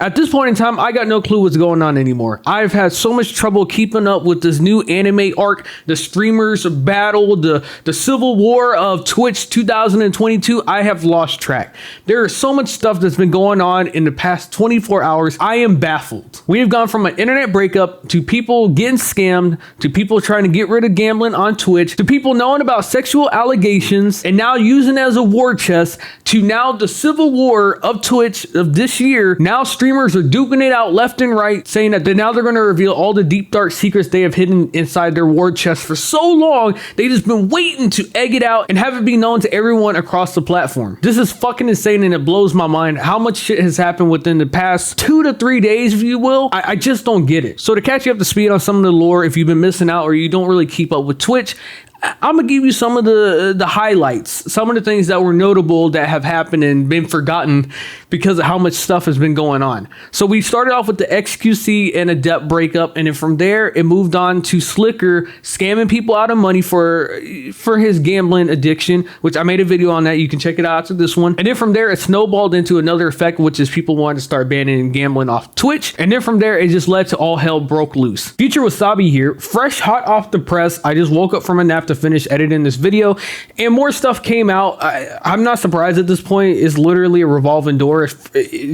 At this point in time, I got no clue what's going on anymore. I've had so much trouble keeping up with this new anime arc, the streamers battle, the civil war of Twitch 2022. I have lost track. There is so much stuff that's been going on in the past 24 hours. I am baffled. We have gone from an internet breakup to people getting scammed, to people trying to get rid of gambling on Twitch, to people knowing about sexual allegations and now using it as a war chest, to now the civil war of Twitch of this year. Now streamers are duking it out left and right, saying that now they're going to reveal all the deep dark secrets they have hidden inside their war chest for so long. They just been waiting to egg it out and have it be known to everyone across the platform. This is fucking insane, and it blows my mind how much shit has happened within the past 2 to 3 days, if you will. I just don't get it. So to catch you up to speed on some of the lore, if you've been missing out or you don't really keep up with Twitch, I'm gonna give you some of the highlights, some of the things that were notable that have happened and been forgotten because of how much stuff has been going on. So we started off with the XQC and Adept breakup, and then from there it moved on to Slicker scamming people out of money for his gambling addiction, which I made a video on that. You can check it out after this one. And then from there it snowballed into another effect, which is people wanting to start banning gambling off Twitch. And then from there it just led to all hell broke loose. Future Wasabi here, fresh hot off the press. I just woke up from a nap to finish editing this video and more stuff came out. I'm not surprised at this point. It's literally a revolving door.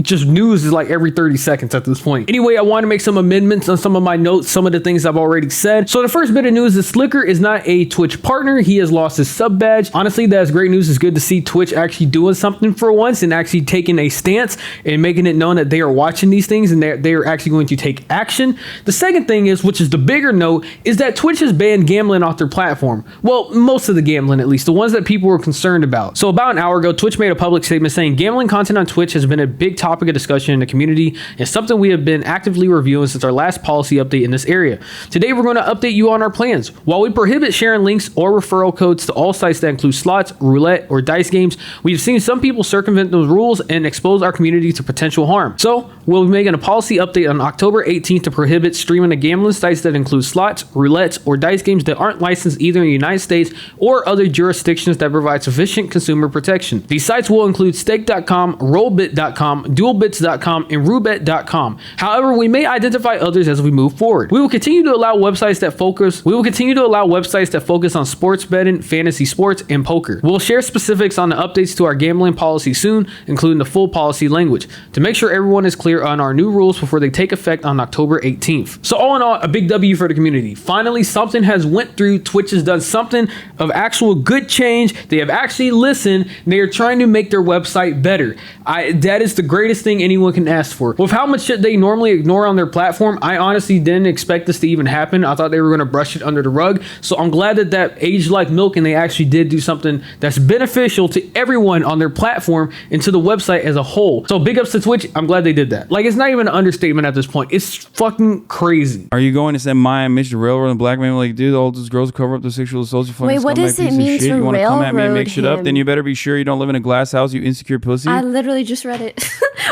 Just news is like every 30 seconds at this point. Anyway, I want to make some amendments on some of my notes, some of the things I've already said. So the first bit of news is Slicker is not a Twitch partner. He has lost his sub badge. Honestly, that's great news. It's good to see Twitch actually doing something for once and actually taking a stance and making it known that they are watching these things and they are actually going to take action. The second thing is, which is the bigger note, is that Twitch has banned gambling off their platform. Well, most of the gambling, at least the ones that people were concerned about. So about an hour ago, Twitch made a public statement saying gambling content on Twitch has been a big topic of discussion in the community and something we have been actively reviewing since our last policy update in this area. Today, we're going to update you on our plans. While we prohibit sharing links or referral codes to all sites that include slots, roulette, or dice games, we've seen some people circumvent those rules and expose our community to potential harm. So we'll be making a policy update on October 18th to prohibit streaming to gambling sites that include slots, roulettes, or dice games that aren't licensed either in the United States or other jurisdictions that provide sufficient consumer protection. These sites will include stake.com, rollbit.com, dualbits.com, and roobet.com. However, we may identify others as we move forward. We will continue to allow websites that focus on sports betting, fantasy sports, and poker. We'll share specifics on the updates to our gambling policy soon, including the full policy language, to make sure everyone is clear on our new rules before they take effect on October 18th. So all in all, a big W for the community. Finally, something has went through. Twitch has done something of actual good change. They have actually listened. They are trying to make their website better. That is the greatest thing anyone can ask for. With how much shit they normally ignore on their platform, I honestly didn't expect this to even happen. I thought they were going to brush it under the rug. So I'm glad that aged like milk and they actually did do something that's beneficial to everyone on their platform and to the website as a whole. So big ups to Twitch. I'm glad they did that. Like, it's not even an understatement at this point. It's fucking crazy. Are you going to send Maya and Mitch to railroad and black man like, dude, all those girls cover up the sexual assaults? You fucking Wait, what does it mean to you want to come at me and make railroad shit up? Then you better be sure you don't live in a glass house, you insecure pussy. I literally just read it.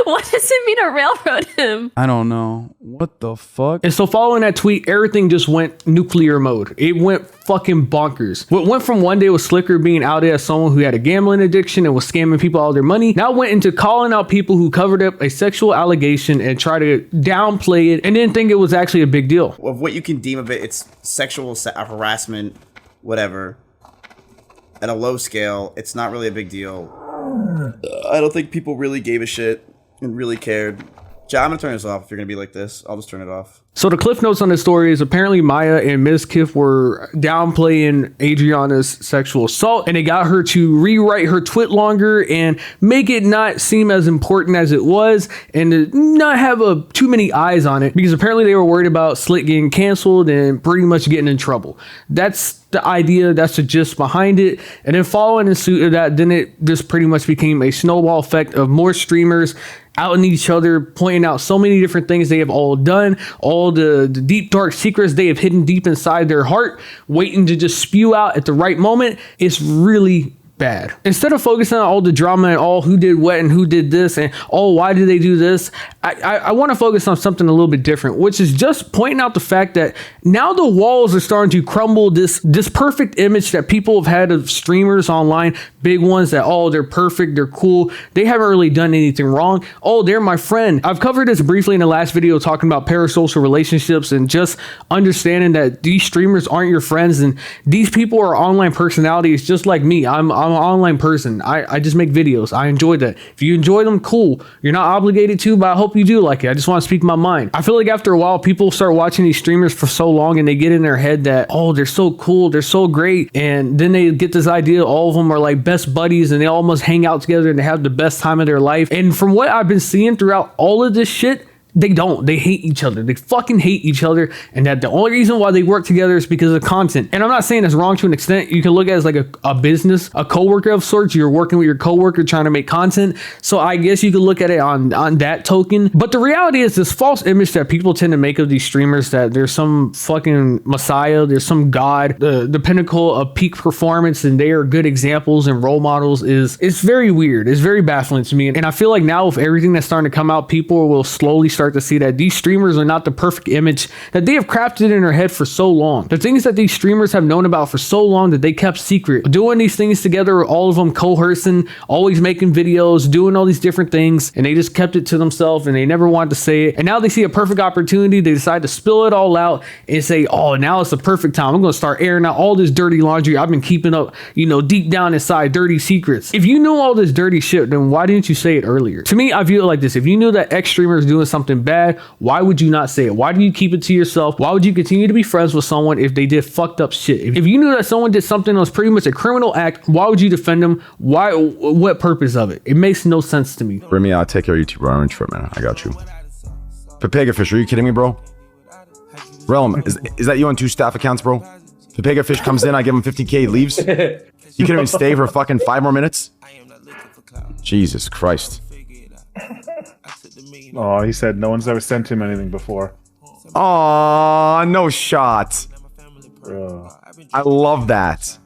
What does it mean to railroad him? I don't know. What the fuck? And so following that tweet, everything just went nuclear mode. It went fucking bonkers. What went from one day with Slicker being outed as someone who had a gambling addiction and was scamming people out of their money, now went into calling out people who covered up a sexual allegation and try to downplay it and didn't think it was actually a big deal. Of what you can deem of it, it's sexual harassment, whatever. At a low scale, it's not really a big deal. I don't think people really gave a shit and really cared. I'm gonna turn this off if you're gonna be like this. I'll just turn it off. So the cliff notes on this story is apparently Maya and Ms. Kiff were downplaying Adriana's sexual assault, and they got her to rewrite her tweet longer and make it not seem as important as it was and to not have too many eyes on it, because apparently they were worried about Slick getting canceled and pretty much getting in trouble. That's the idea, that's the gist behind it. And then following in suit of that, then it just pretty much became a snowball effect of more streamers outing each other, pointing out so many different things they have all done, all the deep dark secrets they have hidden deep inside their heart, waiting to just spew out at the right moment. It's really bad. Instead of focusing on all the drama and all who did what and who did this and why did they do this, I want to focus on something a little bit different, which is just pointing out the fact that now the walls are starting to crumble. This perfect image that people have had of streamers online, big ones that, they're perfect, they're cool, they haven't really done anything wrong. They're my friend. I've covered this briefly in the last video talking about parasocial relationships and just understanding that these streamers aren't your friends, and these people are online personalities just like me. I'm an online person. I just make videos. I enjoy that. If you enjoy them, cool. You're not obligated to, but I hope you do like it. I just want to speak my mind. I feel like after a while, people start watching these streamers for so long and they get in their head that, they're so cool, they're so great, and then they get this idea all of them are like best buddies and they almost hang out together and they have the best time of their life. And from what I've been seeing throughout all of this shit, they don't. They hate each other. They fucking hate each other. And that the only reason why they work together is because of content. And I'm not saying it's wrong to an extent. You can look at it as like a business, a coworker of sorts. You're working with your coworker trying to make content. So I guess you could look at it on that token. But the reality is this false image that people tend to make of these streamers, that there's some fucking messiah, there's some god, the pinnacle of peak performance, and they are good examples and role models it's very weird. It's very baffling to me. And I feel like now with everything that's starting to come out, people will slowly start to see that these streamers are not the perfect image that they have crafted in their head for so long. The things that these streamers have known about for so long that they kept secret, doing these things together, all of them coercing, always making videos, doing all these different things, and they just kept it to themselves and they never wanted to say it. And now they see a perfect opportunity, they decide to spill it all out and say, now it's the perfect time. I'm going to start airing out all this dirty laundry I've been keeping up, deep down inside, dirty secrets. If you knew all this dirty shit, then why didn't you say it earlier? To me, I view it like this. If you knew that X streamer is doing something bad, why would you not say it? Why do you keep it to yourself? Why would you continue to be friends with someone if they did fucked up shit? If you knew that someone did something that was pretty much a criminal act, why would you defend them? Why? What purpose of it? It makes no sense to me. Remy, I'll take care of you, bro. I'm in trip, man. I got you. Papega Fish, are you kidding me, bro? Realm, is that you on 2 staff accounts, bro? Papega Fish comes in, I give him 50K, leaves. You can't even stay for fucking 5 more minutes? Jesus Christ. Oh, he said no one's ever sent him anything before. Aw, no shot. I love that.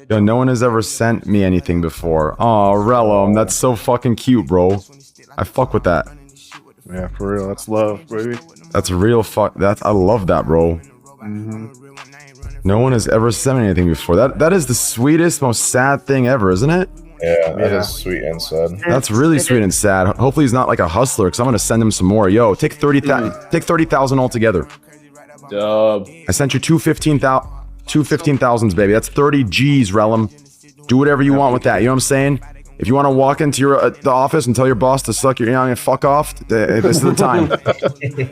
Yo, no one has ever sent me anything before. Oh, Relum, that's so fucking cute, bro. I fuck with that. Yeah, for real. That's love, baby. That's real I love that, bro. No one has ever sent me anything before. That is the sweetest, most sad thing ever, isn't it? Yeah, that is sweet and sad. That's really sweet and sad. Hopefully he's not like a hustler, because I'm gonna send him some more. Yo, take 30,000 altogether. Dub. I sent you two 15,000s, baby. That's 30 G's, Relum. Do whatever you want with that. You know what I'm saying? If you want to walk into the office and tell your boss to suck your, and fuck off, this is the time.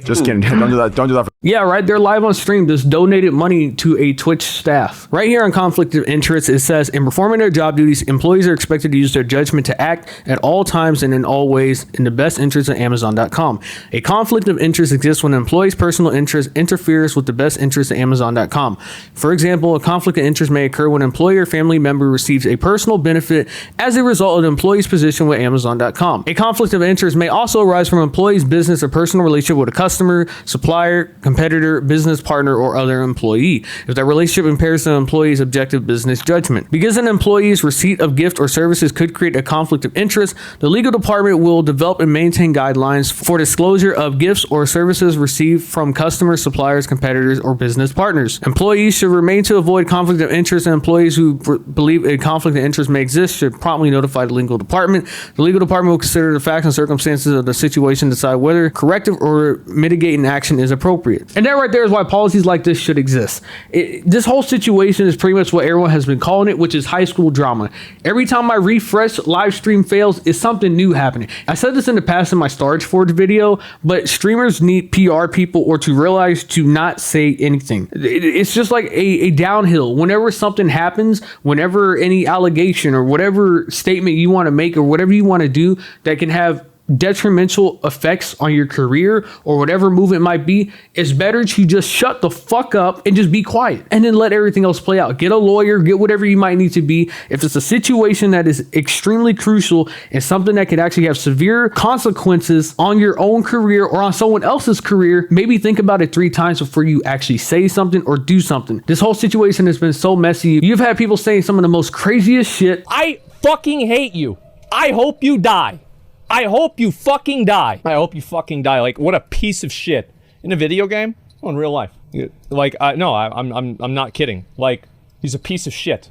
Just kidding. Don't do that. Don't do that. Yeah, right. They're live on stream. Just donated money to a Twitch staff. Right here on conflict of interest, it says, in performing their job duties, employees are expected to use their judgment to act at all times and in all ways in the best interest of Amazon.com. A conflict of interest exists when an employee's personal interest interferes with the best interest of Amazon.com. For example, a conflict of interest may occur when an employee or family member receives a personal benefit as a result of the employee's position with Amazon.com. A conflict of interest may also arise from an employee's business or personal relationship with a customer, supplier, competitor, business partner, or other employee, if that relationship impairs the employee's objective business judgment. Because an employee's receipt of gift or services could create a conflict of interest, the legal department will develop and maintain guidelines for disclosure of gifts or services received from customers, suppliers, competitors, or business partners. Employees should remain to avoid conflict of interest, and employees who believe a conflict of interest may exist should promptly notify the legal department. The legal department will consider the facts and circumstances of the situation to decide whether corrective or mitigating action is appropriate. And that right there is why policies like this should exist. This whole situation is pretty much what everyone has been calling it, which is high school drama. Every time I refresh, live stream fails, is something new happening. I said this in the past in my Storage Forge video, but streamers need PR people or to realize to not say anything. It's just like a downhill. Whenever something happens, whenever any allegation or whatever statement you want to make or whatever you want to do that can have detrimental effects on your career or whatever move it might be, it's better to just shut the fuck up and just be quiet and then let everything else play out. Get a lawyer, get whatever you might need to be. If it's a situation that is extremely crucial and something that could actually have severe consequences on your own career or on someone else's career, maybe think about it 3 times before you actually say something or do something. This whole situation has been so messy. You've had people saying some of the most craziest shit. I fucking hate you. I hope you die. I hope you fucking die. I hope you fucking die. Like, what a piece of shit. In a video game? Oh, in real life. Like, no, I'm not kidding. Like, he's a piece of shit.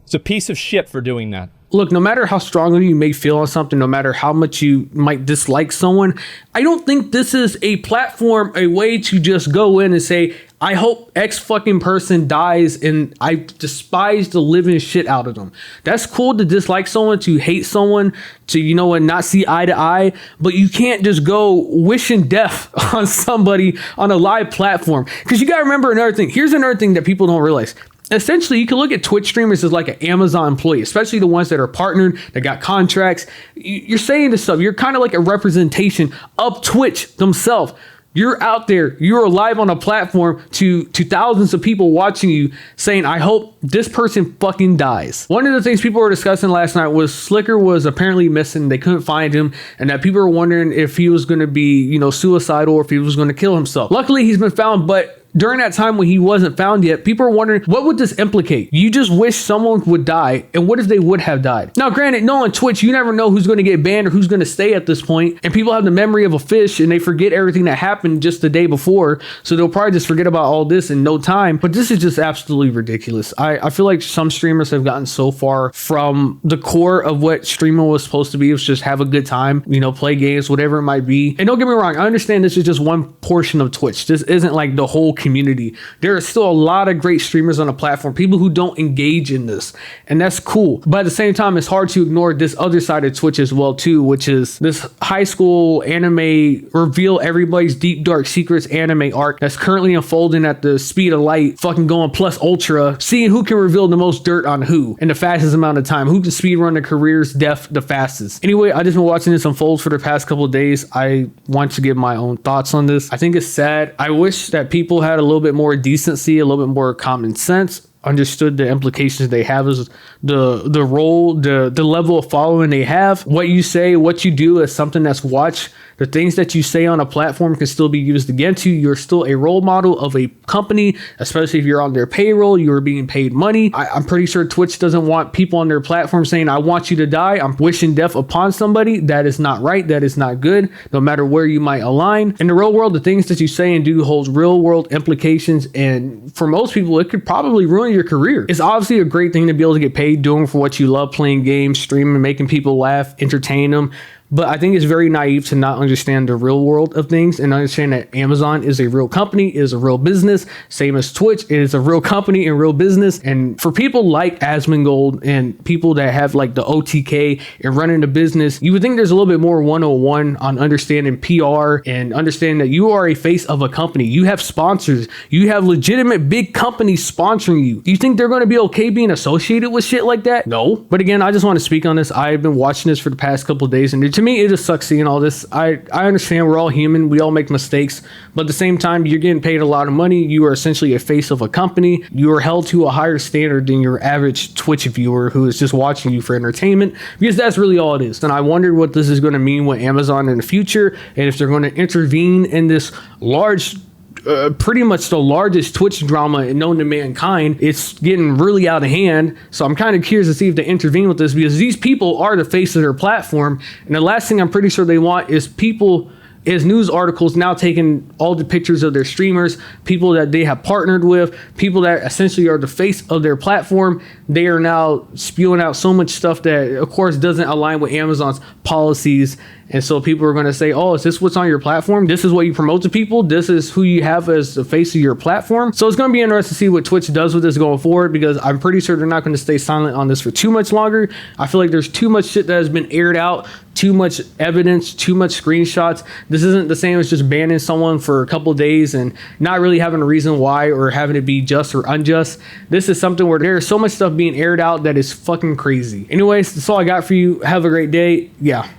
He's a piece of shit for doing that. Look, no matter how strongly you may feel on something, no matter how much you might dislike someone, I don't think this is a platform, a way to just go in and say, I hope X fucking person dies and I despise the living shit out of them. That's cool to dislike someone, to hate someone, to, you know, and not see eye to eye, but you can't just go wishing death on somebody on a live platform. Because you got to remember another thing. Here's another thing that people don't realize. Essentially, you can look at Twitch streamers as like an Amazon employee, especially the ones that are partnered, that got contracts. You're saying this stuff. You're kind of like a representation of Twitch themselves. You're out there, you're live on a platform to thousands of people watching you saying, I hope this person fucking dies. One of the things people were discussing last night was Slicker was apparently missing. They couldn't find him, and that people were wondering if he was going to be, you know, suicidal or if he was going to kill himself. Luckily, he's been found, but during that time when he wasn't found yet, people are wondering, what would this implicate? You just wish someone would die, and what if they would have died? Now, granted, no, on Twitch, you never know who's going to get banned or who's going to stay at this point, and people have the memory of a fish, and they forget everything that happened just the day before, so they'll probably just forget about all this in no time. But this is just absolutely ridiculous. I feel like some streamers have gotten so far from the core of what streaming was supposed to be, was just have a good time, you know, play games, whatever it might be. And don't get me wrong, I understand this is just one portion of Twitch. This isn't like the whole community. There are still a lot of great streamers on the platform, people who don't engage in this, and that's cool. But at the same time, it's hard to ignore this other side of Twitch as well too, which is this high school anime reveal everybody's deep dark secrets anime arc that's currently unfolding at the speed of light, fucking going plus ultra, seeing who can reveal the most dirt on who in the fastest amount of time, who can speed run their careers the fastest. Anyway, I just been watching this unfold for the past couple of days. I want to give my own thoughts on this. I think it's sad. I wish that people had a little bit more decency, a little bit more common sense, understood the implications they have, as the role, the level of following they have. What you say, what you do is something that's watched. The things that you say on a platform can still be used against you. You're still a role model of a company, especially if you're on their payroll, you're being paid money. I'm pretty sure Twitch doesn't want people on their platform saying, I want you to die, I'm wishing death upon somebody. That is not right. That is not good, no matter where you might align. In the real world, the things that you say and do hold real world implications, and for most people, it could probably ruin your career. It's obviously a great thing to be able to get paid doing for what you love, playing games, streaming, making people laugh, entertain them. But I think it's very naive to not understand the real world of things and understand that Amazon is a real company, is a real business. Same as Twitch, it is a real company and real business. And for people like Asmongold and people that have like the OTK and running the business, you would think there's a little bit more 101 on understanding PR and understanding that you are a face of a company. You have sponsors. You have legitimate big companies sponsoring you. Do you think they're going to be okay being associated with shit like that? No. But again, I just want to speak on this. I've been watching this for the past couple of days, and to me, it just sucks seeing all this. I understand we're all human. We all make mistakes. But at the same time, you're getting paid a lot of money. You are essentially a face of a company. You are held to a higher standard than your average Twitch viewer who is just watching you for entertainment, because that's really all it is. And I wonder what this is going to mean with Amazon in the future, and if they're going to intervene in this large, pretty much the largest Twitch drama known to mankind. It's getting really out of hand. So I'm kind of curious to see if they intervene with this, because these people are the face of their platform. And the last thing I'm pretty sure they want is people, is news articles now taking all the pictures of their streamers, people that they have partnered with, people that essentially are the face of their platform. They are now spewing out so much stuff that, of course, doesn't align with Amazon's policies. And so people are going to say, oh, is this what's on your platform? This is what you promote to people? This is who you have as the face of your platform? So it's going to be interesting to see what Twitch does with this going forward, because I'm pretty sure they're not going to stay silent on this for too much longer. I feel like there's too much shit that has been aired out, too much evidence, too much screenshots. This isn't the same as just banning someone for a couple of days and not really having a reason why or having it be just or unjust. This is something where there's so much stuff being aired out that is fucking crazy. Anyways, that's all I got for you. Have a great day. Yeah.